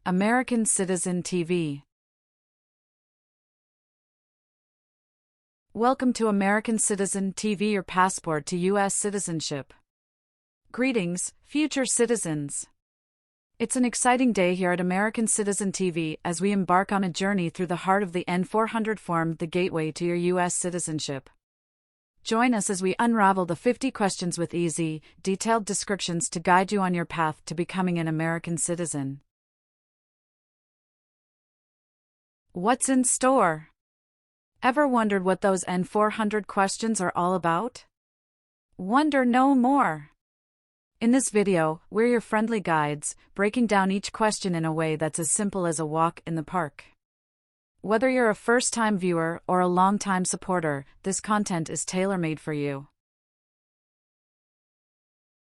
American Citizen TV. Welcome to American Citizen TV, your passport to US citizenship. Greetings, future citizens. It's an exciting day here at American Citizen TV as we embark on a journey through the heart of the N400 form, the gateway to your US citizenship. Join us as we unravel the 50 questions with easy, detailed descriptions to guide you on your path to becoming an American citizen. What's in store? Ever wondered what those N400 questions are all about? Wonder no more. In this video, we're your friendly guides, breaking down each question in a way that's as simple as a walk in the park. Whether you're a first-time viewer or a long-time supporter, this content is tailor-made for you.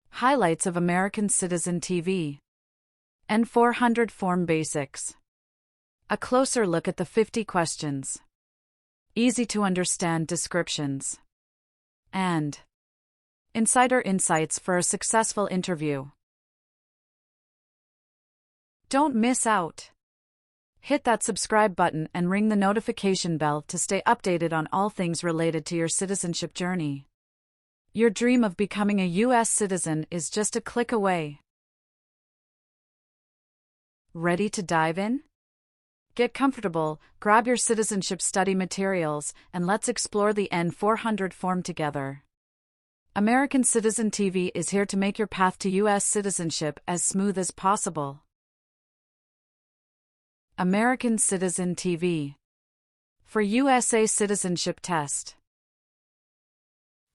Highlights of American Citizen TV. N400 Form Basics. A closer look at the 50 questions. Easy-to-understand descriptions. And insider insights for a successful interview. Don't miss out. Hit that subscribe button and ring the notification bell to stay updated on all things related to your citizenship journey. Your dream of becoming a US citizen is just a click away. Ready to dive in? Get comfortable, grab your citizenship study materials, and let's explore the N400 form together. American Citizen TV is here to make your path to US citizenship as smooth as possible. American Citizen TV. For USA Citizenship Test.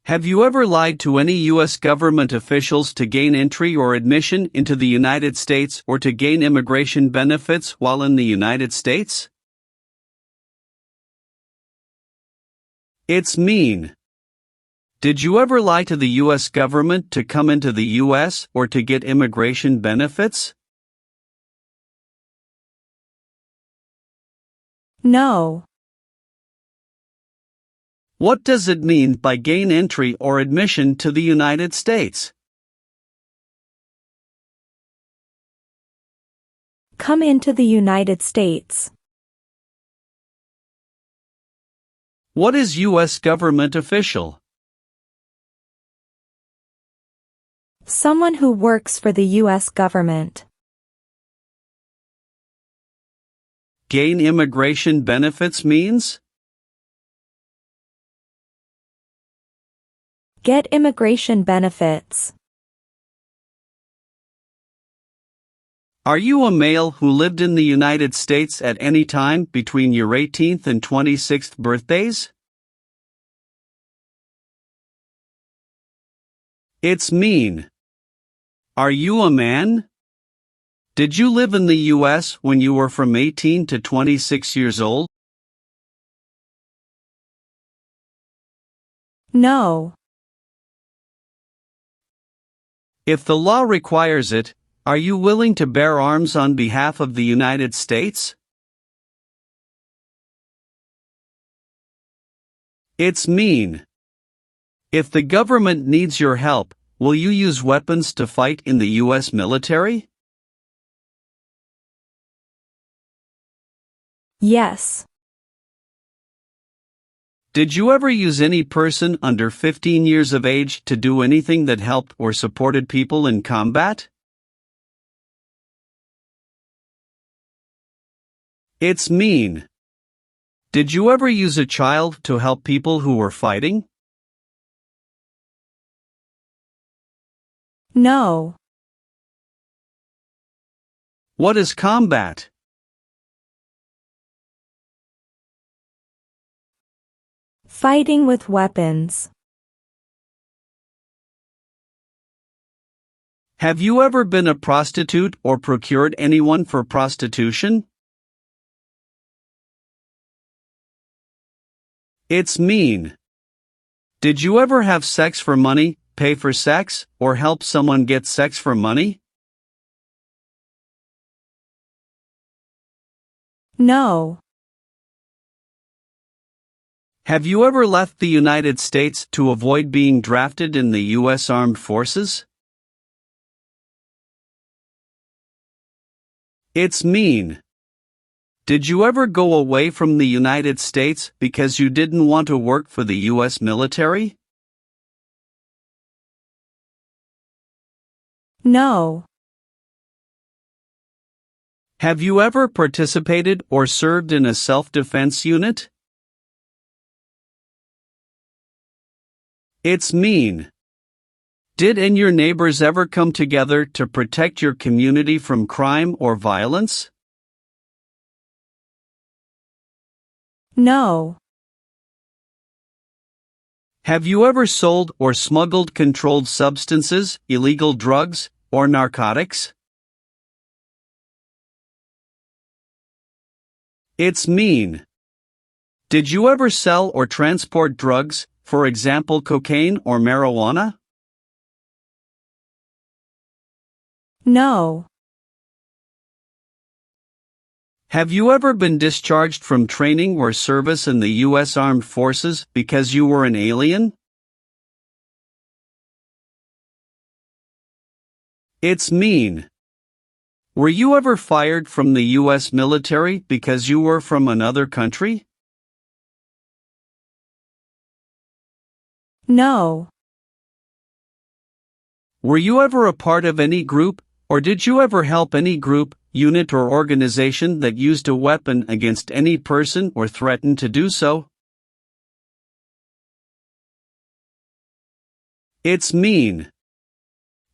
Have you ever lied to any U.S. government officials to gain entry or admission into the United States or to gain immigration benefits while in the United States? It's mean. Did you ever lie to the U.S. government to come into the U.S. or to get immigration benefits? No. What does it mean by gain entry or admission to the United States? Come into the United States. What is U.S. government official? Someone who works for the U.S. government. Gain immigration benefits means? Get immigration benefits. Are you a male who lived in the United States at any time between your 18th and 26th birthdays? It's mean. Are you a man? Did you live in the U.S. when you were from 18 to 26 years old? No. If the law requires it, are you willing to bear arms on behalf of the United States? It's mean. If the government needs your help, will you use weapons to fight in the U.S. military? Yes. Did you ever use any person under 15 years of age to do anything that helped or supported people in combat? It's mean. Did you ever use a child to help people who were fighting? No. What is combat? Fighting with weapons. Have you ever been a prostitute or procured anyone for prostitution? It's mean. Did you ever have sex for money, pay for sex, or help someone get sex for money? No. Have you ever left the United States to avoid being drafted in the U.S. Armed Forces? It's mean. Did you ever go away from the United States because you didn't want to work for the US military? No. Have you ever participated or served in a self-defense unit? It's mean. Did and your neighbors ever come together to protect your community from crime or violence? No. Have you ever sold or smuggled controlled substances, illegal drugs, or narcotics? It's mean. Did you ever sell or transport drugs, for example cocaine or marijuana? No. Have you ever been discharged from training or service in the U.S. Armed Forces because you were an alien? It's mean. Were you ever fired from the U.S. military because you were from another country? No. Were you ever a part of any group, or did you ever help any group, unit or organization that used a weapon against any person or threatened to do so? It's mean.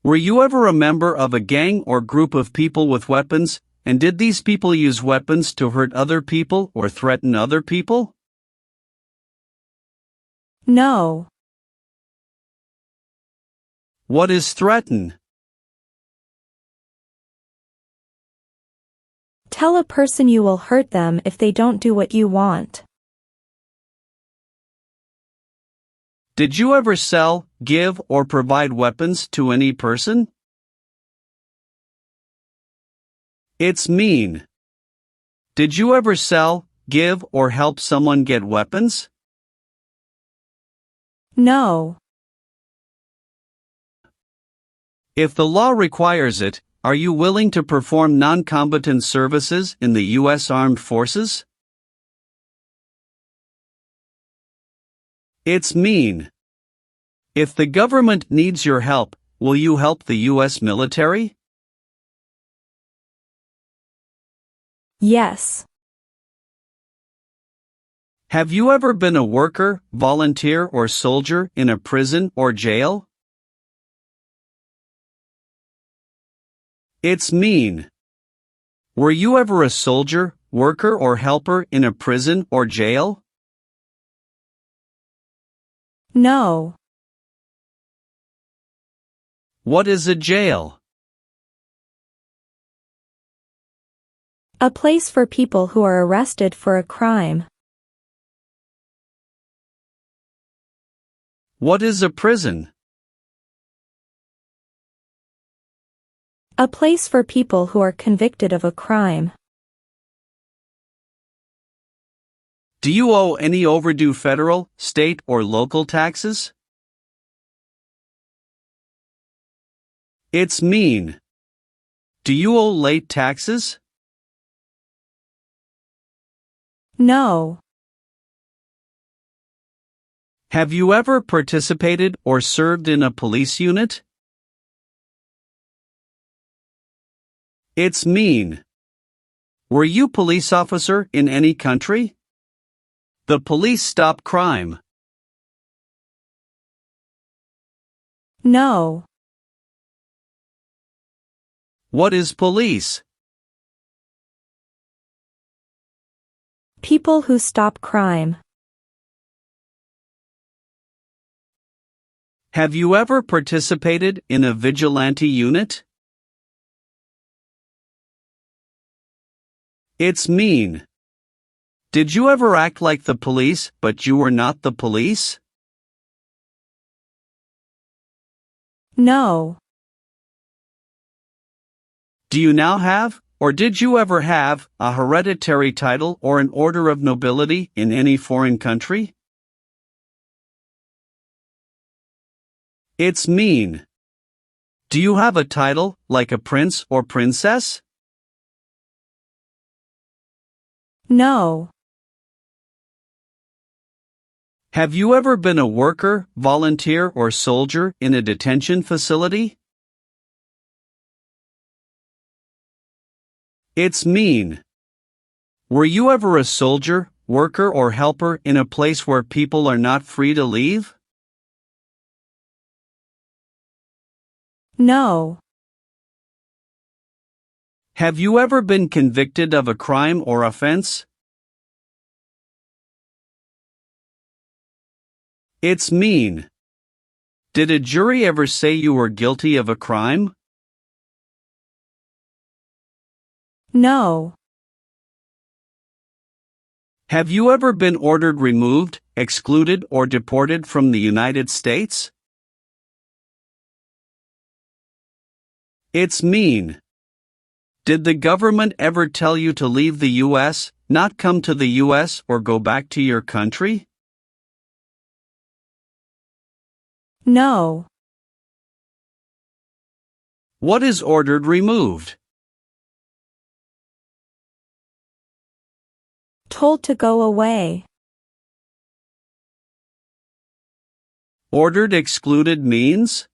Were you ever a member of a gang or group of people with weapons, and did these people use weapons to hurt other people or threaten other people? No. What is threaten? Tell a person you will hurt them if they don't do what you want. Did you ever sell, give, or provide weapons to any person? It's mean. Did you ever sell, give, or help someone get weapons? No. If the law requires it, are you willing to perform non-combatant services in the U.S. Armed Forces? It's mean. If the government needs your help, will you help the U.S. military? Yes. Have you ever been a worker, volunteer, or soldier in a prison or jail? It's mean. Were you ever a soldier, worker, or helper in a prison or jail? No. What is a jail? A place for people who are arrested for a crime. What is a prison? A place for people who are convicted of a crime. Do you owe any overdue federal, state, or local taxes? It's mean. Do you owe late taxes? No. Have you ever participated or served in a police unit? It's mean. Were you police officer in any country? The police stop crime. No. What is police? People who stop crime. Have you ever participated in a vigilante unit? It's mean. Did you ever act like the police, but you were not the police? No. Do you now have, or did you ever have, a hereditary title or an order of nobility in any foreign country? It's mean. Do you have a title, like a prince or princess? No. Have you ever been a worker, volunteer, or soldier in a detention facility? It's mean. Were you ever a soldier, worker, or helper in a place where people are not free to leave? No. Have you ever been convicted of a crime or offense? It's mean. Did a jury ever say you were guilty of a crime? No. Have you ever been ordered removed, excluded, or deported from the United States? It's mean. Did the government ever tell you to leave the U.S., not come to the U.S., or go back to your country? No. What is ordered removed? Told to go away. Ordered excluded means?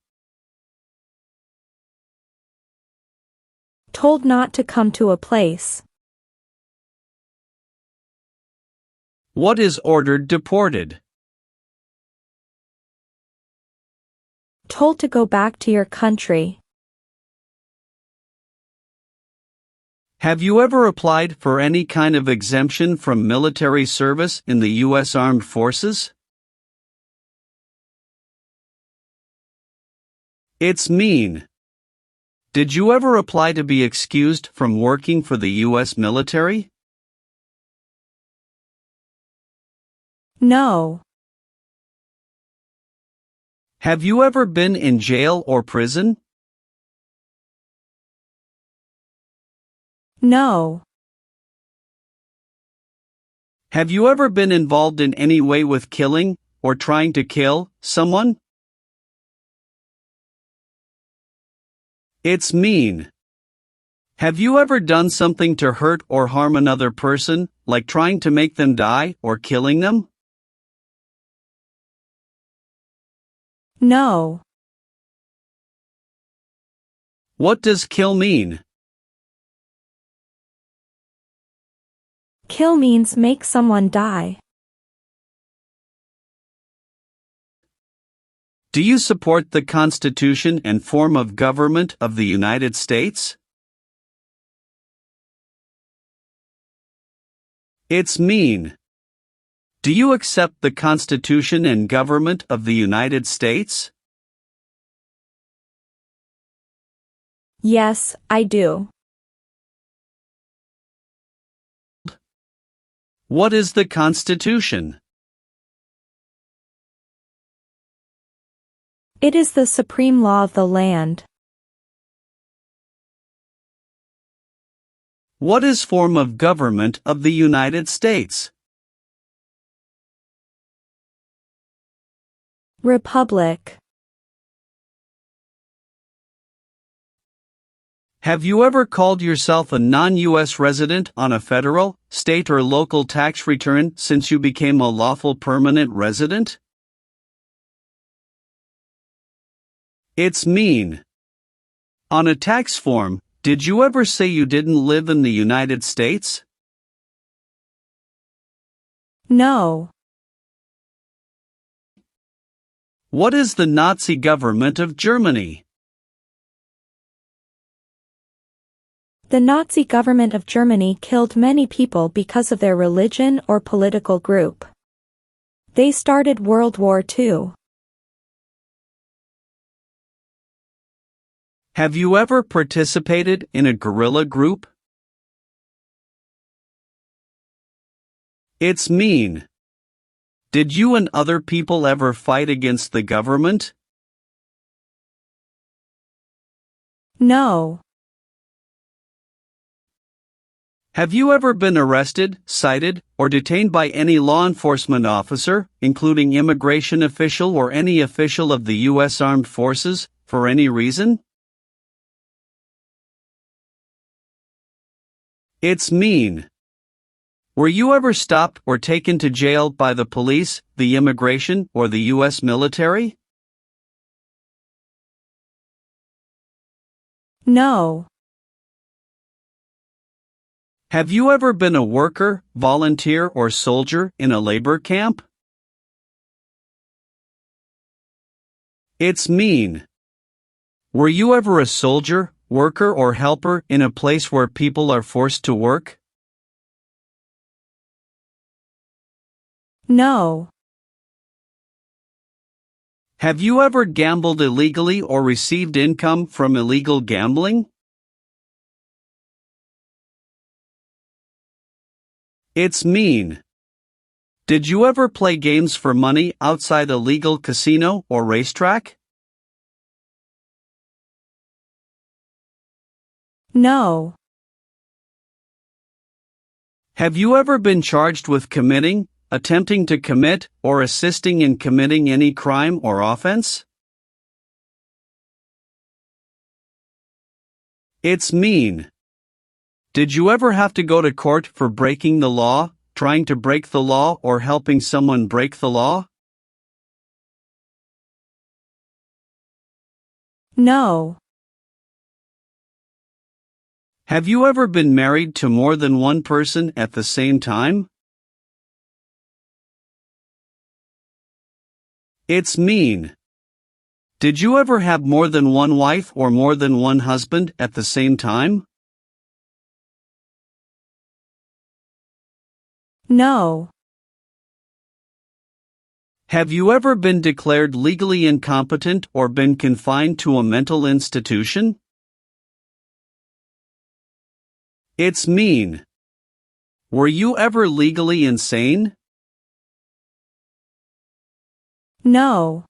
Told not to come to a place. What is ordered deported? Told to go back to your country. Have you ever applied for any kind of exemption from military service in the U.S. Armed Forces? It's mean. Did you ever apply to be excused from working for the U.S. military? No. Have you ever been in jail or prison? No. Have you ever been involved in any way with killing, or trying to kill, someone? It's mean. Have you ever done something to hurt or harm another person, like trying to make them die or killing them? No. What does kill mean? Kill means make someone die. Do you support the Constitution and form of government of the United States? It's mean. Do you accept the Constitution and government of the United States? Yes, I do. What is the Constitution? It is the supreme law of the land. What is form of government of the United States? Republic. Have you ever called yourself a non-U.S. resident on a federal, state, or local tax return since you became a lawful permanent resident? It's mean. On a tax form, did you ever say you didn't live in the United States? No. What is the Nazi government of Germany? The Nazi government of Germany killed many people because of their religion or political group. They started World War II. Have you ever participated in a guerrilla group? It's mean. Did you and other people ever fight against the government? No. Have you ever been arrested, cited, or detained by any law enforcement officer, including immigration official or any official of the U.S. Armed Forces, for any reason? It's mean. Were you ever stopped or taken to jail by the police, the immigration, or the U.S. military? No. Have you ever been a worker, volunteer, or soldier in a labor camp? It's mean. Were you ever a soldier, worker, or helper in a place where people are forced to work? No. Have you ever gambled illegally or received income from illegal gambling? It's mean. Did you ever play games for money outside a legal casino or racetrack? No. Have you ever been charged with committing, attempting to commit, or assisting in committing any crime or offense? It's mean. Did you ever have to go to court for breaking the law, trying to break the law, or helping someone break the law? No. Have you ever been married to more than one person at the same time? It's mean. Did you ever have more than one wife or more than one husband at the same time? No. Have you ever been declared legally incompetent or been confined to a mental institution? It's mean. Were you ever legally insane? No.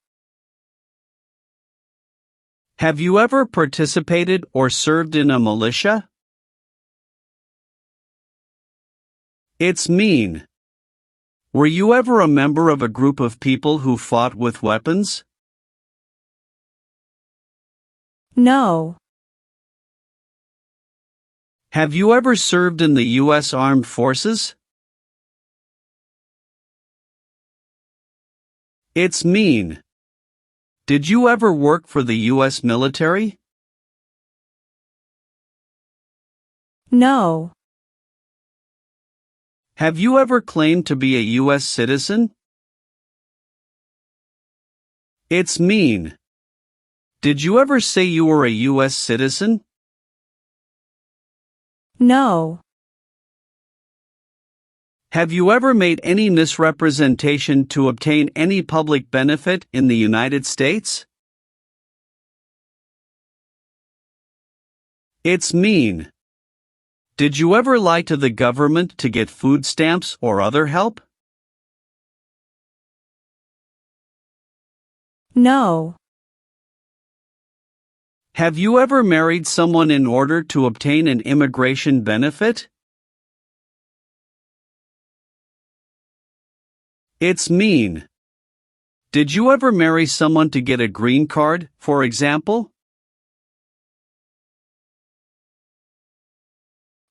Have you ever participated or served in a militia? It's mean. Were you ever a member of a group of people who fought with weapons? No. Have you ever served in the U.S. Armed Forces? It's mean. Did you ever work for the U.S. military? No. Have you ever claimed to be a U.S. citizen? It's mean. Did you ever say you were a U.S. citizen? No. Have you ever made any misrepresentation to obtain any public benefit in the United States? It's mean. Did you ever lie to the government to get food stamps or other help? No. Have you ever married someone in order to obtain an immigration benefit? It's mean. Did you ever marry someone to get a green card, for example?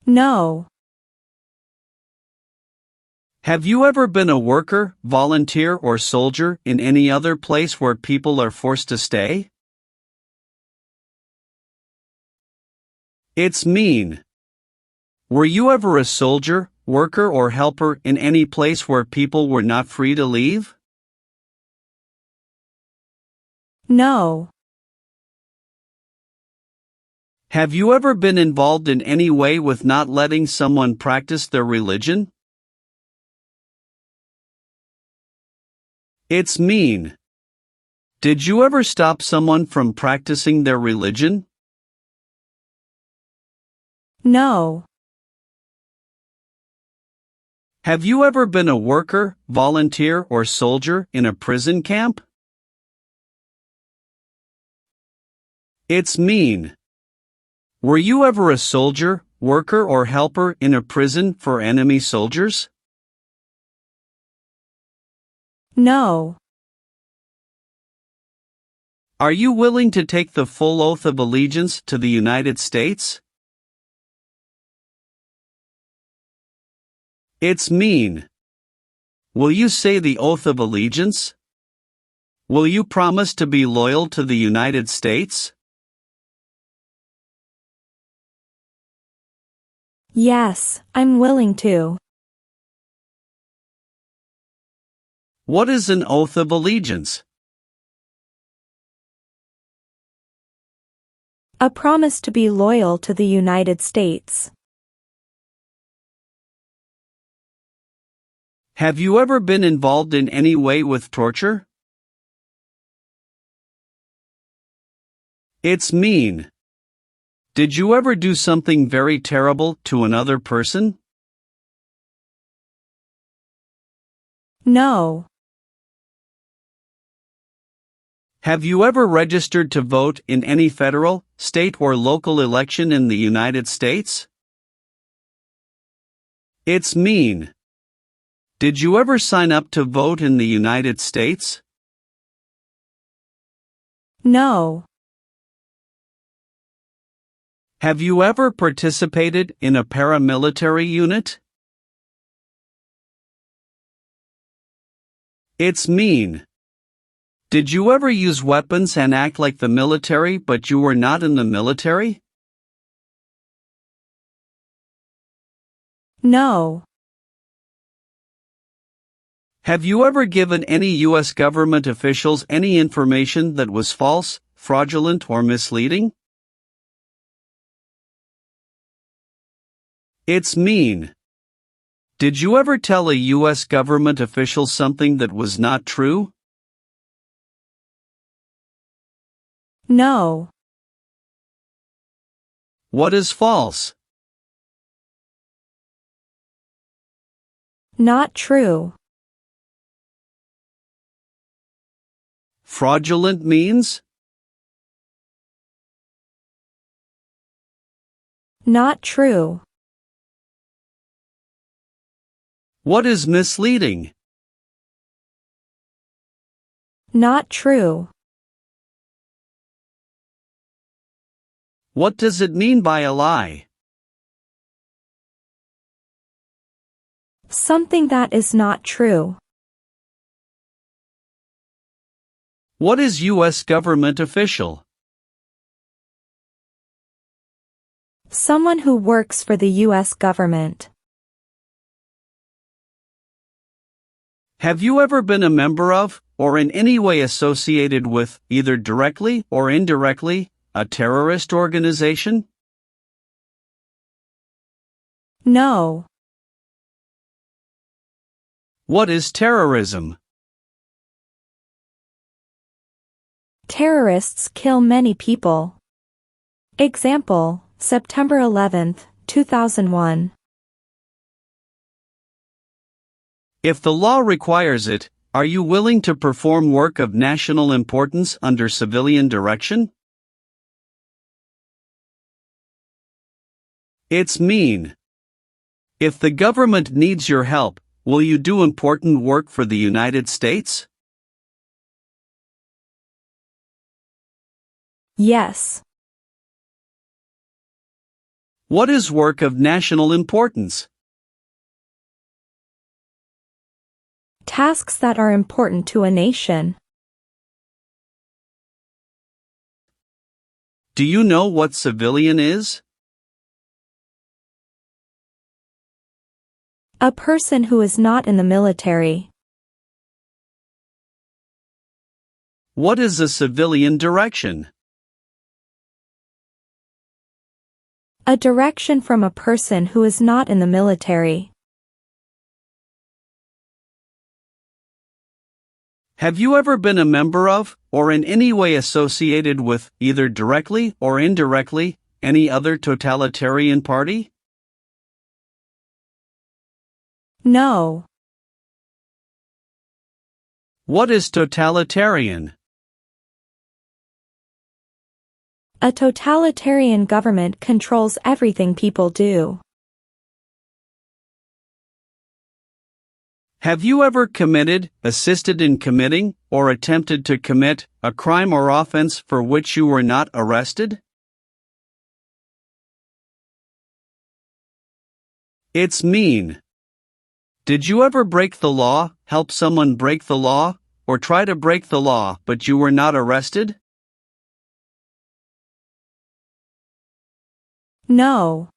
No. Have you ever been a worker, volunteer, or soldier in any other place where people are forced to stay? It's mean. Were you ever a soldier, worker, or helper in any place where people were not free to leave? No. Have you ever been involved in any way with not letting someone practice their religion? It's mean. Did you ever stop someone from practicing their religion? No. Have you ever been a worker, volunteer, or soldier in a prison camp? It's mean. Were you ever a soldier, worker, or helper in a prison for enemy soldiers? No. Are you willing to take the full oath of allegiance to the United States? It's mean. Will you say the oath of allegiance? Will you promise to be loyal to the United States? Yes, I'm willing to. What is an oath of allegiance? A promise to be loyal to the United States. Have you ever been involved in any way with torture? It's mean. Did you ever do something very terrible to another person? No. Have you ever registered to vote in any federal, state, or local election in the United States? It's mean. Did you ever sign up to vote in the United States? No. Have you ever participated in a paramilitary unit? It's mean. Did you ever use weapons and act like the military but you were not in the military? No. Have you ever given any U.S. government officials any information that was false, fraudulent, or misleading? It's mean. Did you ever tell a U.S. government official something that was not true? No. What is false? Not true. Fraudulent means? Not true. What is misleading? Not true. What does it mean by a lie? Something that is not true. What is U.S. government official? Someone who works for the U.S. government. Have you ever been a member of, or in any way associated with, either directly or indirectly, a terrorist organization? No. What is terrorism? Terrorists kill many people. Example, September 11, 2001. If the law requires it, are you willing to perform work of national importance under civilian direction? It's mean. If the government needs your help, will you do important work for the United States? Yes. What is work of national importance? Tasks that are important to a nation. Do you know what civilian is? A person who is not in the military. What is a civilian direction? A direction from a person who is not in the military. Have you ever been a member of, or in any way associated with, either directly or indirectly, any other totalitarian party? No. What is totalitarian? A totalitarian government controls everything people do. Have you ever committed, assisted in committing, or attempted to commit a crime or offense for which you were not arrested? It's mean. Did you ever break the law, help someone break the law, or try to break the law but you were not arrested? No.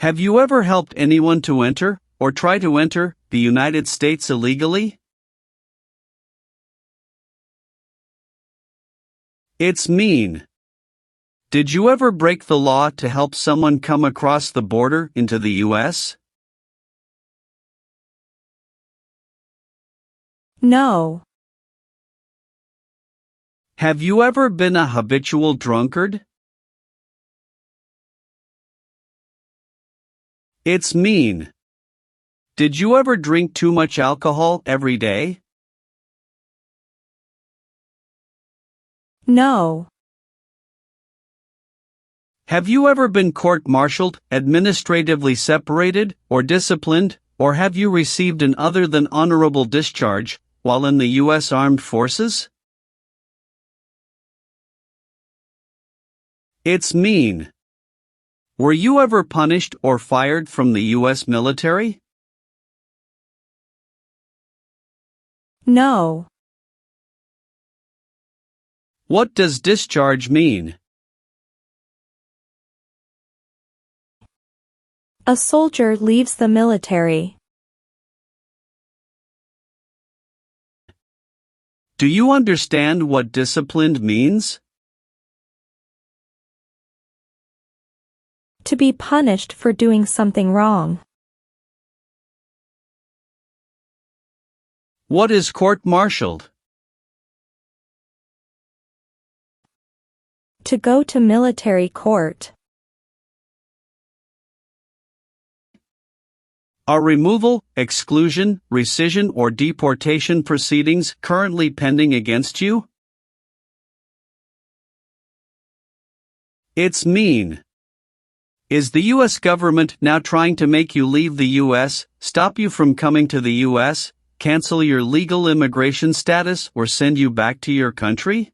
Have you ever helped anyone to enter, or try to enter, the United States illegally? It's mean. Did you ever break the law to help someone come across the border into the U.S.? No. Have you ever been a habitual drunkard? It's mean. Did you ever drink too much alcohol every day? No. Have you ever been court-martialed, administratively separated, or disciplined, or have you received an other than honorable discharge while in the U.S. Armed Forces? It's mean. Were you ever punished or fired from the U.S. military? No. What does discharge mean? A soldier leaves the military. Do you understand what disciplined means? To be punished for doing something wrong. What is court-martialed? To go to military court. Are removal, exclusion, rescission or deportation proceedings currently pending against you? It's mean. Is the U.S. government now trying to make you leave the U.S., stop you from coming to the U.S., cancel your legal immigration status or send you back to your country?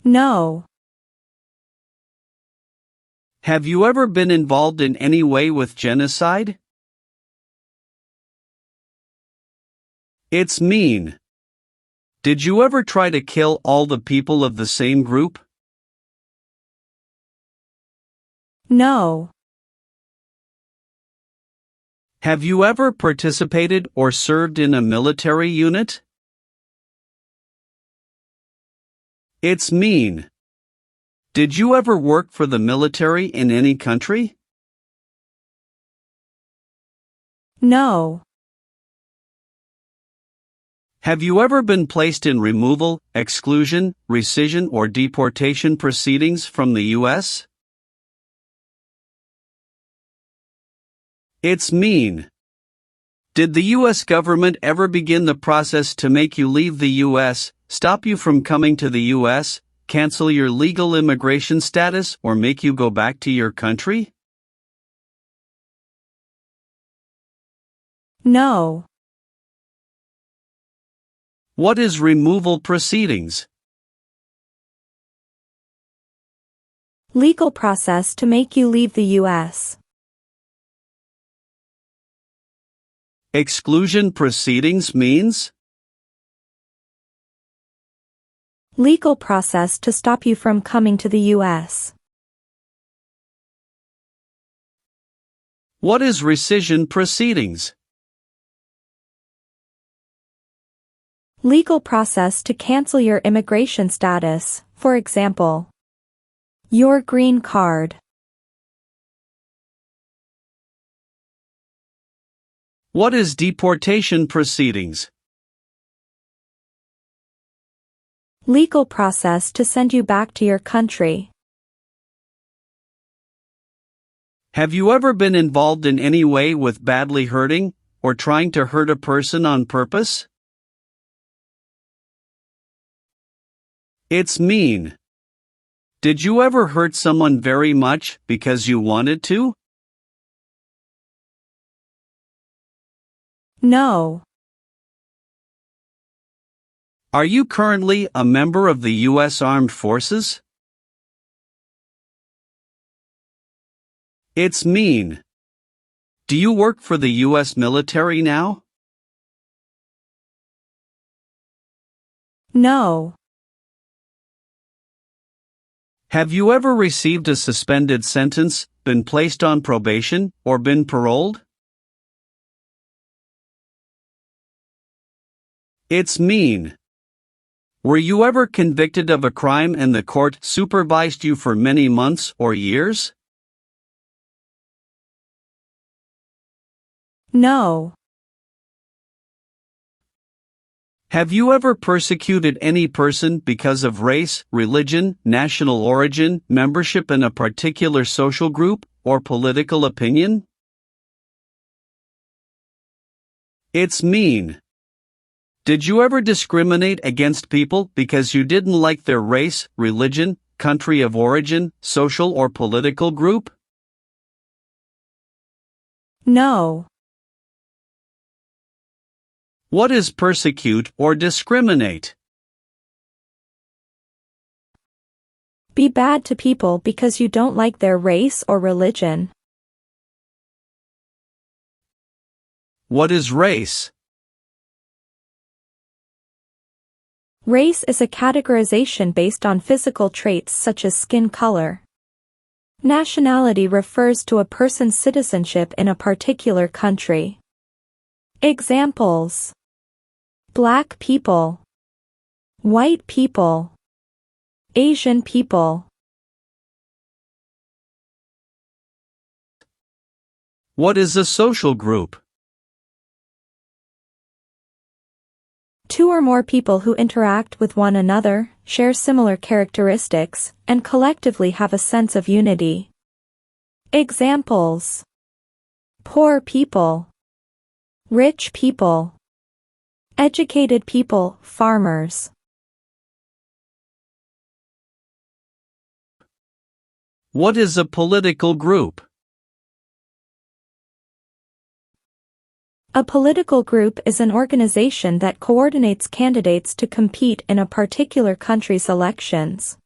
No. Have you ever been involved in any way with genocide? It's mean. Did you ever try to kill all the people of the same group? No. Have you ever participated or served in a military unit? It's mean. Did you ever work for the military in any country? No. Have you ever been placed in removal, exclusion, rescission or deportation proceedings from the U.S.? It's mean. Did the U.S. government ever begin the process to make you leave the U.S., stop you from coming to the U.S., cancel your legal immigration status or make you go back to your country? No. What is removal proceedings? Legal process to make you leave the U.S. Exclusion proceedings means? Legal process to stop you from coming to the U.S. What is rescission proceedings? Legal process to cancel your immigration status, for example, your green card. What is deportation proceedings? Legal process to send you back to your country. Have you ever been involved in any way with badly hurting or trying to hurt a person on purpose? It's mean. Did you ever hurt someone very much because you wanted to? No. Are you currently a member of the U.S. Armed Forces? It's mean. Do you work for the US military now? No. Have you ever received a suspended sentence, been placed on probation, or been paroled? It's mean. Were you ever convicted of a crime and the court supervised you for many months or years? No. Have you ever persecuted any person because of race, religion, national origin, membership in a particular social group, or political opinion? It's mean. Did you ever discriminate against people because you didn't like their race, religion, country of origin, social or political group? No. What is persecute or discriminate? Be bad to people because you don't like their race or religion. What is race? Race is a categorization based on physical traits such as skin color. Nationality refers to a person's citizenship in a particular country. Examples: Black people, white people, Asian people. What is a social group? Two or more people who interact with one another, share similar characteristics, and collectively have a sense of unity. Examples: poor people, rich people, educated people, farmers. What is a political group? A political group is an organization that coordinates candidates to compete in a particular country's elections.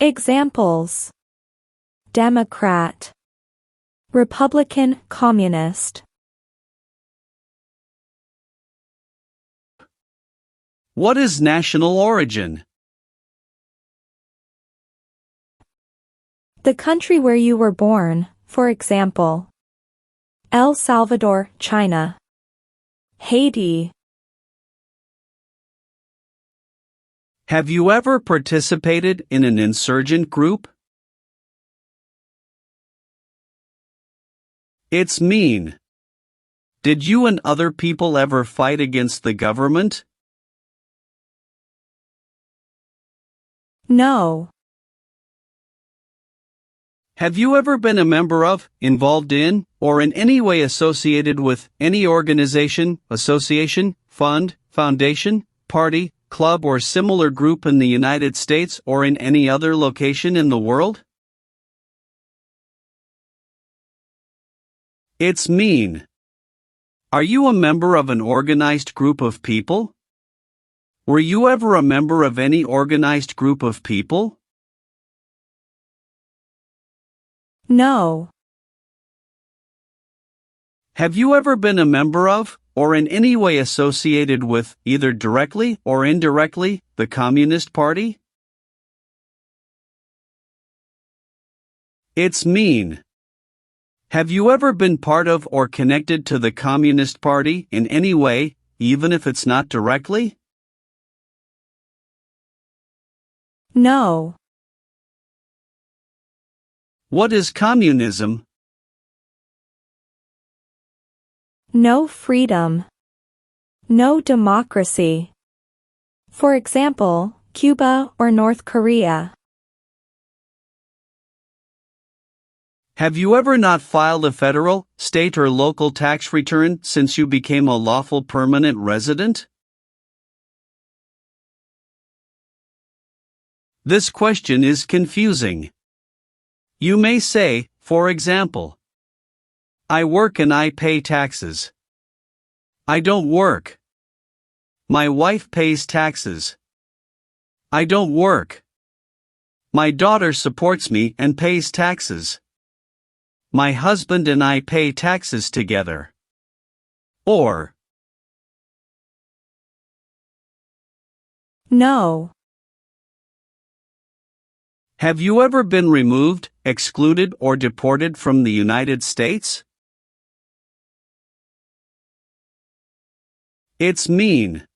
Examples: Democrat, Republican, Communist. What is national origin? The country where you were born, for example, El Salvador, China, Haiti. Have you ever participated in an insurgent group? It's mean. Did you and other people ever fight against the government? No. Have you ever been a member of, involved in, or in any way associated with any organization, association, fund, foundation, party, club, or similar group in the United States or in any other location in the world? It's mean. Are you a member of an organized group of people? Were you ever a member of any organized group of people? No. Have you ever been a member of, or in any way associated with, either directly or indirectly, the Communist Party? It's mean. Have you ever been part of or connected to the Communist Party in any way, even if it's not directly? No. What is communism? No freedom. No democracy. For example, Cuba or North Korea. Have you ever not filed a federal, state, or local tax return since you became a lawful permanent resident? This question is confusing. You may say, for example, I work and I pay taxes. I don't work. My wife pays taxes. I don't work. My daughter supports me and pays taxes. My husband and I pay taxes together. Or, No. have you ever been removed, excluded, or deported from the United States? It's mean.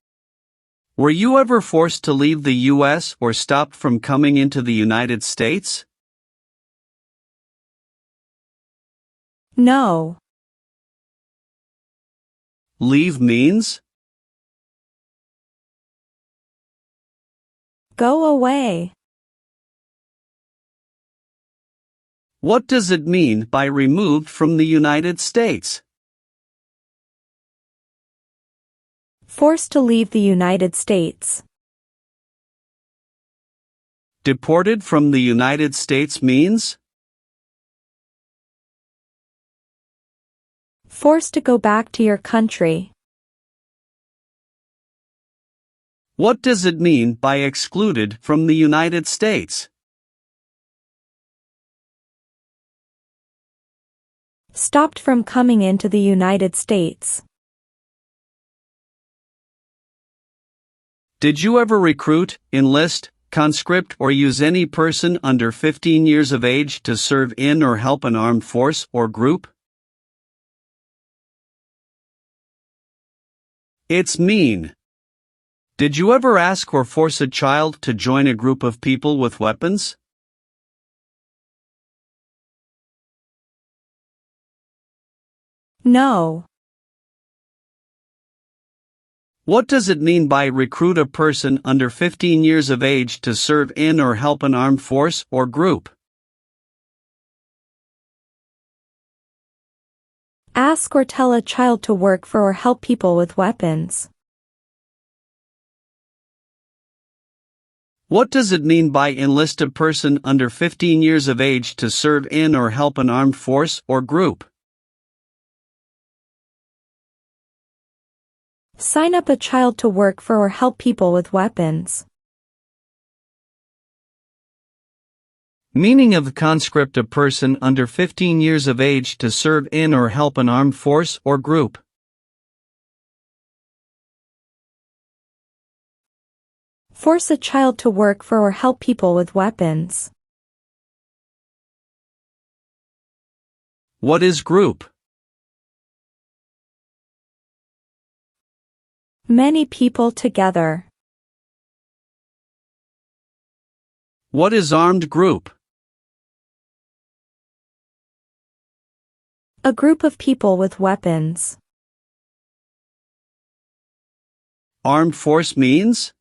Were you ever forced to leave the U.S. or stopped from coming into the United States? No. Leave means? Go away. What does it mean by removed from the United States? Forced to leave the United States. Deported from the United States means? Forced to go back to your country. What does it mean by excluded from the United States? Stopped from coming into the United States. Did you ever recruit, enlist, conscript, or use any person under 15 years of age to serve in or help an armed force or group? It's mean. Did you ever ask or force a child to join a group of people with weapons? No. What does it mean by recruit a person under 15 years of age to serve in or help an armed force or group? Ask or tell a child to work for or help people with weapons. What does it mean by enlist a person under 15 years of age to serve in or help an armed force or group? Sign up a child to work for or help people with weapons. Meaning of conscript a person under 15 years of age to serve in or help an armed force or group. Force a child to work for or help people with weapons. What is group? Many people together. What is armed group? A group of people with weapons. Armed force means?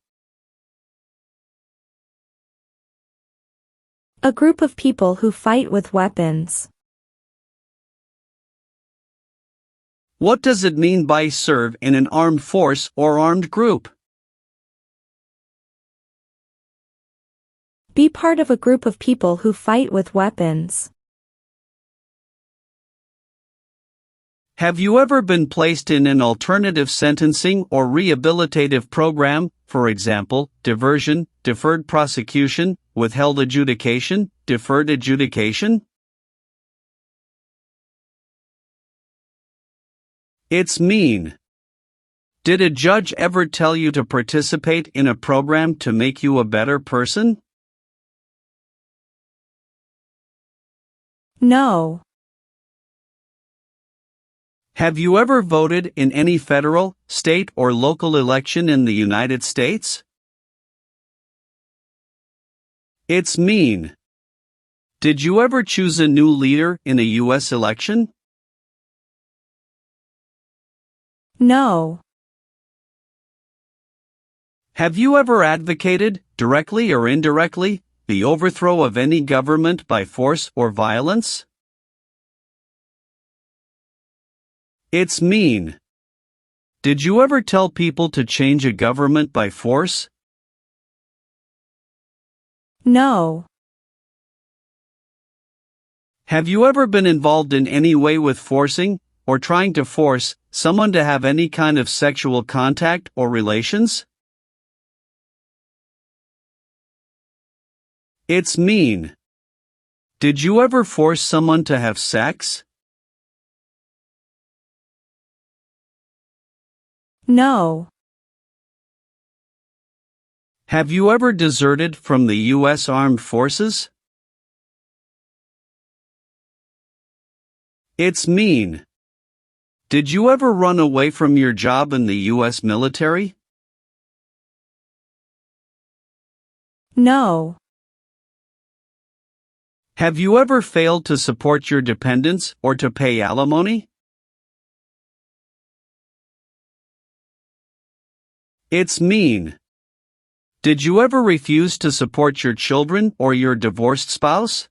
A group of people who fight with weapons. What does it mean by serve in an armed force or armed group? Be part of a group of people who fight with weapons. Have you ever been placed in an alternative sentencing or rehabilitative program, for example, diversion, deferred prosecution, withheld adjudication, deferred adjudication? It's mean. Did a judge ever tell you to participate in a program to make you a better person? No. Have you ever voted in any federal, state, or local election in the United States? It's mean. Did you ever choose a new leader in a U.S. election? No. Have you ever advocated, directly or indirectly, the overthrow of any government by force or violence? It's mean. Did you ever tell people to change a government by force? No. Have you ever been involved in any way with forcing, or trying to force, someone to have any kind of sexual contact or relations? It's mean. Did you ever force someone to have sex? No. Have you ever deserted from the U.S. Armed Forces? It's mean. Did you ever run away from your job in the U.S. military? No. Have you ever failed to support your dependents or to pay alimony? It's mean. Did you ever refuse to support your children or your divorced spouse?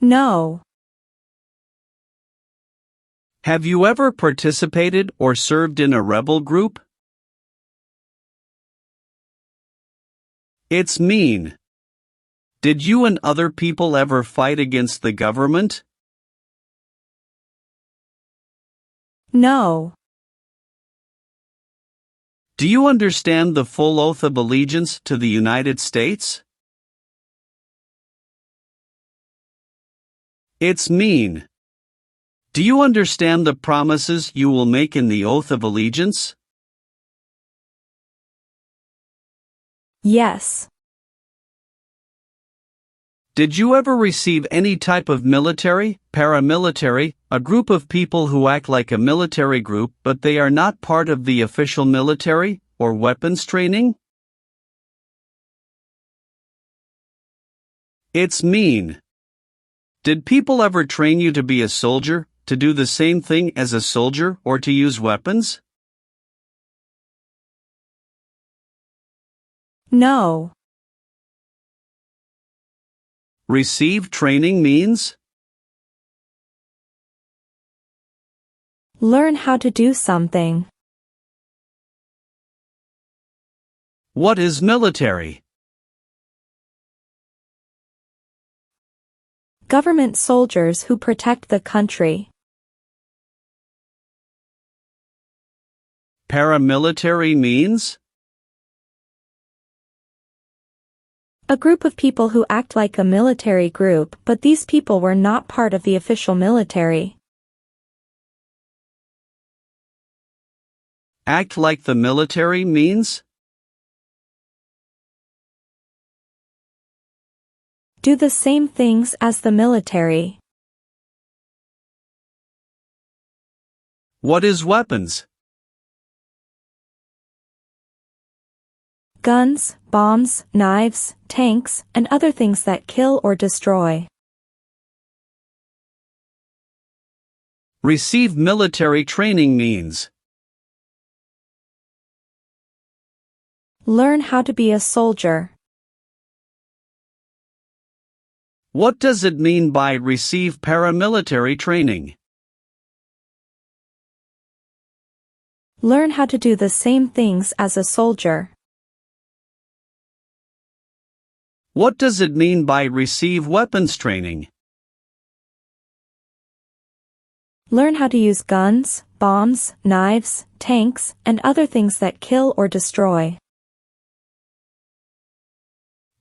No. Have you ever participated or served in a rebel group? It's mean. Did you and other people ever fight against the government? No. Do you understand the full oath of allegiance to the United States? It's mean. Do you understand the promises you will make in the oath of allegiance? Yes. Did you ever receive any type of military, paramilitary, a group of people who act like a military group but they are not part of the official military, or weapons training? It's mean. Did people ever train you to be a soldier, to do the same thing as a soldier, or to use weapons? No. Receive training means? Learn how to do something. What is military? Government soldiers who protect the country. Paramilitary means? A group of people who act like a military group, but these people were not part of the official military. Act like the military means? Do the same things as the military. What is weapons? Guns, bombs, knives, tanks, and other things that kill or destroy. Receive military training means? Learn how to be a soldier. What does it mean by receive paramilitary training? Learn how to do the same things as a soldier. What does it mean by receive weapons training? Learn how to use guns, bombs, knives, tanks, and other things that kill or destroy.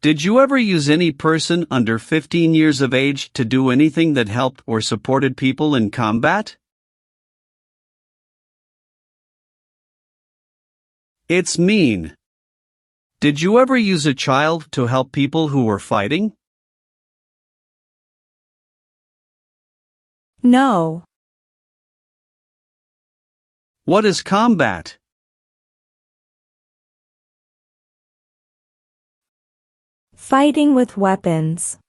Did you ever use any person under 15 years of age to do anything that helped or supported people in combat? It's mean. Did you ever use a child to help people who were fighting? No. What is combat? Fighting with weapons.